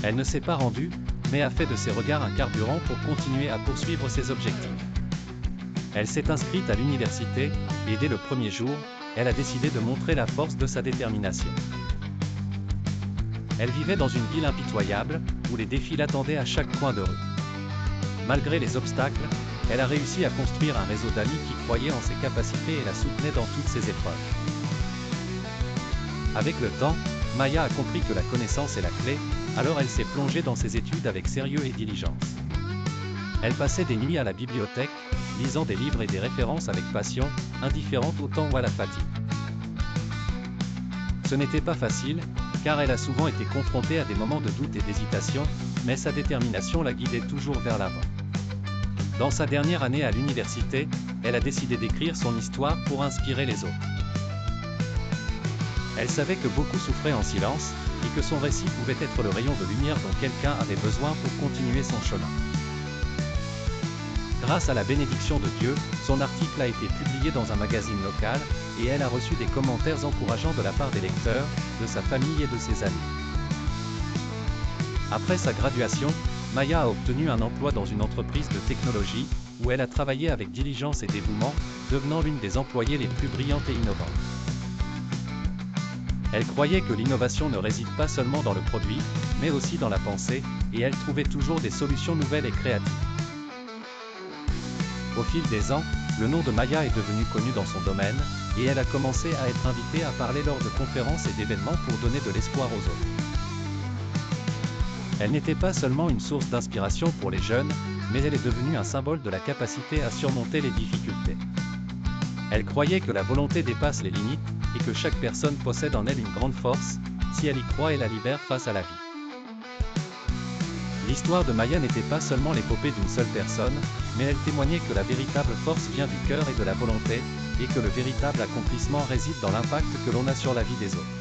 Elle ne s'est pas rendue, mais a fait de ses regards un carburant pour continuer à poursuivre ses objectifs. Elle s'est inscrite à l'université, et dès le premier jour, elle a décidé de montrer la force de sa détermination. Elle vivait dans une ville impitoyable, où les défis l'attendaient à chaque coin de rue. Malgré les obstacles, elle a réussi à construire un réseau d'amis qui croyaient en ses capacités et la soutenaient dans toutes ses épreuves. Avec le temps, Maya a compris que la connaissance est la clé, alors elle s'est plongée dans ses études avec sérieux et diligence. Elle passait des nuits à la bibliothèque, lisant des livres et des références avec passion, indifférente au temps ou à la fatigue. Ce n'était pas facile, car elle a souvent été confrontée à des moments de doute et d'hésitation, mais sa détermination la guidait toujours vers l'avant. Dans sa dernière année à l'université, elle a décidé d'écrire son histoire pour inspirer les autres. Elle savait que beaucoup souffraient en silence, et que son récit pouvait être le rayon de lumière dont quelqu'un avait besoin pour continuer son chemin. Grâce à la bénédiction de Dieu, son article a été publié dans un magazine local, et elle a reçu des commentaires encourageants de la part des lecteurs, de sa famille et de ses amis. Après sa graduation, Maya a obtenu un emploi dans une entreprise de technologie, où elle a travaillé avec diligence et dévouement, devenant l'une des employées les plus brillantes et innovantes. Elle croyait que l'innovation ne réside pas seulement dans le produit, mais aussi dans la pensée, et elle trouvait toujours des solutions nouvelles et créatives. Au fil des ans, le nom de Maya est devenu connu dans son domaine, et elle a commencé à être invitée à parler lors de conférences et d'événements pour donner de l'espoir aux autres. Elle n'était pas seulement une source d'inspiration pour les jeunes, mais elle est devenue un symbole de la capacité à surmonter les difficultés. Elle croyait que la volonté dépasse les limites, et que chaque personne possède en elle une grande force, si elle y croit et la libère face à la vie. L'histoire de Maya n'était pas seulement l'épopée d'une seule personne, mais elle témoignait que la véritable force vient du cœur et de la volonté, et que le véritable accomplissement réside dans l'impact que l'on a sur la vie des autres.